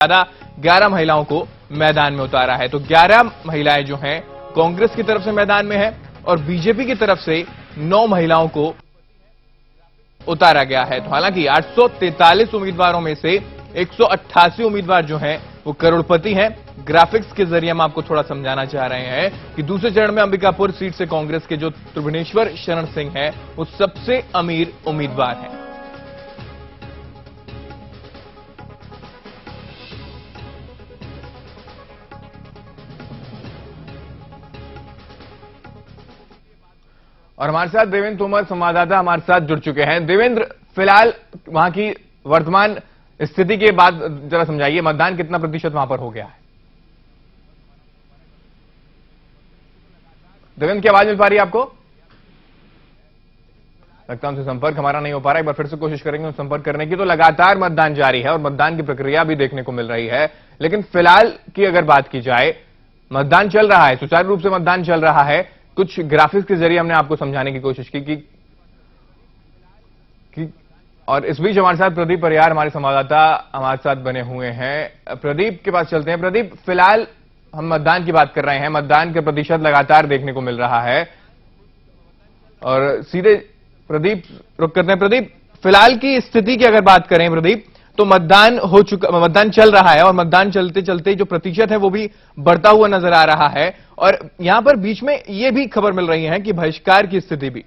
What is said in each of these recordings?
ज्यादा 11 महिलाओं को मैदान में उतारा है। तो 11 महिलाएं जो हैं कांग्रेस की तरफ से मैदान में है और बीजेपी की तरफ से 9 महिलाओं को उतारा गया है। तो हालांकि 843 उम्मीदवारों में से 188 उम्मीदवार जो हैं वो करोड़पति हैं। ग्राफिक्स के जरिए हम आपको थोड़ा समझाना चाह रहे हैं कि दूसरे चरण में अंबिकापुर सीट से कांग्रेस के जो त्रिभुवनेश्वर शरण सिंह हैं वो सबसे अमीर उम्मीदवार हैं। और हमारे साथ देवेंद्र तोमर संवाददाता हमारे साथ जुड़ चुके हैं। देवेंद्र, फिलहाल वहां की वर्तमान स्थिति के बाद जरा समझाइए, मतदान कितना प्रतिशत वहां पर हो गया है? देवेंद्र की आवाज मिल पा रही है आपको? लगता है उनसे संपर्क हमारा नहीं हो पा रहा है। एक बार फिर से कोशिश करेंगे संपर्क करने की। तो लगातार मतदान जारी है और मतदान की प्रक्रिया भी देखने को मिल रही है, लेकिन फिलहाल की अगर बात की जाए, मतदान चल रहा है, सुचारू रूप से मतदान चल रहा है। कुछ ग्राफिक्स के जरिए हमने आपको समझाने की कोशिश की और इस बीच हमारे साथ प्रदीप परियार हमारे संवाददाता हमारे साथ बने हुए हैं। प्रदीप के पास चलते हैं। प्रदीप, फिलहाल हम मतदान की बात कर रहे हैं, मतदान के प्रतिशत लगातार देखने को मिल रहा है और सीधे प्रदीप रुक करते हैं। प्रदीप, फिलहाल की स्थिति की अगर बात करें प्रदीप, तो मतदान हो चुका, मतदान चल रहा है और मतदान चलते चलते जो प्रतिशत है वो भी बढ़ता हुआ नजर आ रहा है और यहां पर बीच में ये भी खबर मिल रही है कि बहिष्कार की स्थिति भी।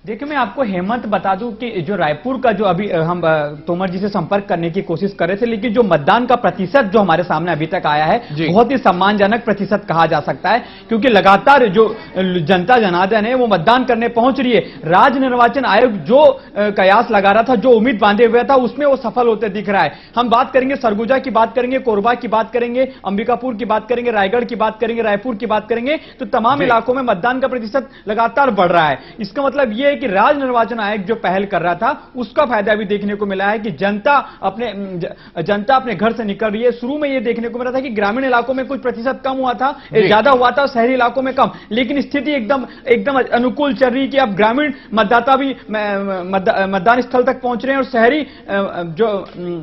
देखिए, मैं आपको हेमंत बता दूं कि जो रायपुर का जो अभी हम तोमर जी से संपर्क करने की कोशिश कर रहे थे, लेकिन जो मतदान का प्रतिशत जो हमारे सामने अभी तक आया है बहुत ही सम्मानजनक प्रतिशत कहा जा सकता है, क्योंकि लगातार जो जनता जनार्दन है वो मतदान करने पहुंच रही है। राज्य निर्वाचन आयोग जो कयास लगा रहा था, जो उम्मीद बांधे हुए था, उसमें वो सफल होते दिख रहा है। हम बात करेंगे सरगुजा की बात करेंगे, कोरबा की बात करेंगे, अंबिकापुर की बात करेंगे, रायगढ़ की बात करेंगे, रायपुर की बात करेंगे, तो तमाम इलाकों में मतदान का प्रतिशत लगातार बढ़ रहा है। इसका मतलब यह कि राज्य निर्वाचन आयोग जो पहल कर रहा था उसका फायदा भी देखने को मिला है कि जनता अपने घर से निकल रही है। शुरू में यह देखने को मिला था कि ग्रामीण इलाकों में कुछ प्रतिशत कम हुआ था, ज्यादा हुआ था, शहरी इलाकों में कम, लेकिन स्थिति एकदम अनुकूल चल रही है कि अब ग्रामीण मतदाता भी मतदान स्थल तक पहुंच रहे हैं और शहरी जो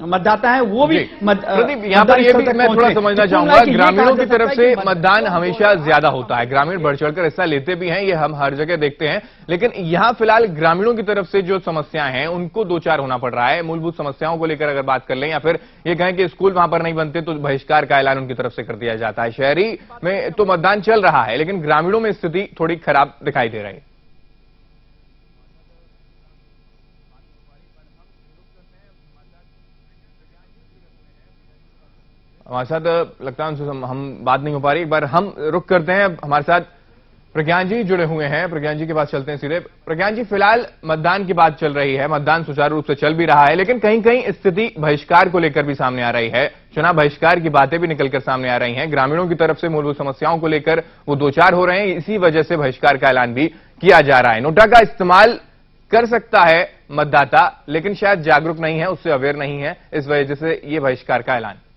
मतदाता है वो भी यहां पर यह भी मैं थोड़ा समझना चाहूंगा, ग्रामीणों की तरफ से मतदान हमेशा ज्यादा होता है, ग्रामीण बढ़ चढ़कर हिस्सा लेते भी हैं, ये हम हर जगह देखते हैं, लेकिन यहां फिलहाल ग्रामीणों की तरफ से जो समस्याएं हैं उनको दो चार होना पड़ रहा है। मूलभूत समस्याओं को लेकर अगर बात कर लें या फिर ये कहें कि स्कूल वहां पर नहीं बनते तो बहिष्कार का ऐलान उनकी तरफ से कर दिया जाता है। शहरी में तो मतदान चल रहा है, लेकिन ग्रामीणों में स्थिति थोड़ी खराब दिखाई दे रही है। हमारे साथ लगता है उनसे हम बात नहीं हो पा रही, एक बार हम रुक करते हैं। हमारे साथ प्रज्ञान जी जुड़े हुए हैं, प्रज्ञान जी के पास चलते हैं सीधे। प्रज्ञान जी, फिलहाल मतदान की बात चल रही है, मतदान सुचारू रूप से चल भी रहा है, लेकिन कहीं कहीं स्थिति बहिष्कार को लेकर भी सामने आ रही है, चुनाव बहिष्कार की बातें भी निकलकर सामने आ रही हैं। ग्रामीणों की तरफ से मूलभूत समस्याओं को लेकर वो दो चार हो रहे हैं, इसी वजह से बहिष्कार का ऐलान भी किया जा रहा है। नोटा का इस्तेमाल कर सकता है मतदाता, लेकिन शायद जागरूक नहीं है, उससे अवेयर नहीं है, इस वजह से ये बहिष्कार का ऐलान।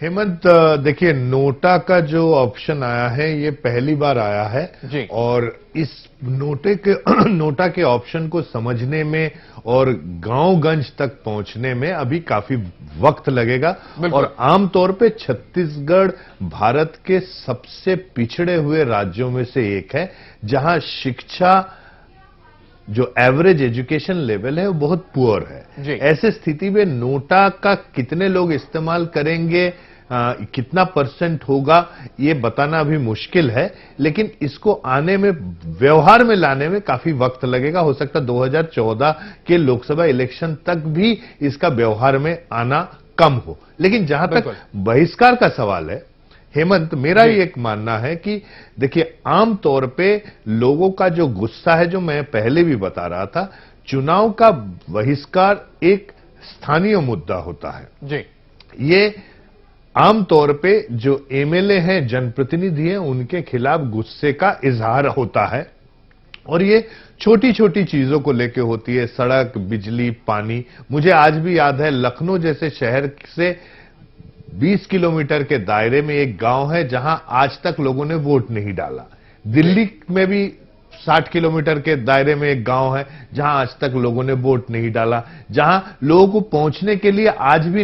हेमंत, देखिए, नोटा का जो ऑप्शन आया है ये पहली बार आया है जी। और इस नोटा के ऑप्शन को समझने में और गांव-गंज तक पहुंचने में अभी काफी वक्त लगेगा और आमतौर पे छत्तीसगढ़ भारत के सबसे पिछड़े हुए राज्यों में से एक है, जहां शिक्षा जो एवरेज एजुकेशन लेवल है वो बहुत पुअर है। ऐसे स्थिति में नोटा का कितने लोग इस्तेमाल करेंगे, कितना परसेंट होगा, ये बताना अभी मुश्किल है, लेकिन इसको आने में, व्यवहार में लाने में काफी वक्त लगेगा। हो सकता है 2014 के लोकसभा इलेक्शन तक भी इसका व्यवहार में आना कम हो। लेकिन जहां तक बहिष्कार का सवाल है हेमंत, मेरा ही एक मानना है कि देखिए, आमतौर पे लोगों का जो गुस्सा है, जो मैं पहले भी बता रहा था, चुनाव का बहिष्कार एक स्थानीय मुद्दा होता है जी। ये आमतौर पे जो एमएलए हैं, जनप्रतिनिधि हैं, उनके खिलाफ गुस्से का इजहार होता है और ये छोटी छोटी चीजों को लेके होती है, सड़क, बिजली, पानी। मुझे आज भी याद है, लखनऊ जैसे शहर से 20 किलोमीटर के दायरे में एक गांव है जहां आज तक लोगों ने वोट नहीं डाला। दिल्ली में भी 60 किलोमीटर के दायरे में एक गांव है जहां आज तक लोगों ने वोट नहीं डाला, जहां लोगों को पहुंचने के लिए आज भी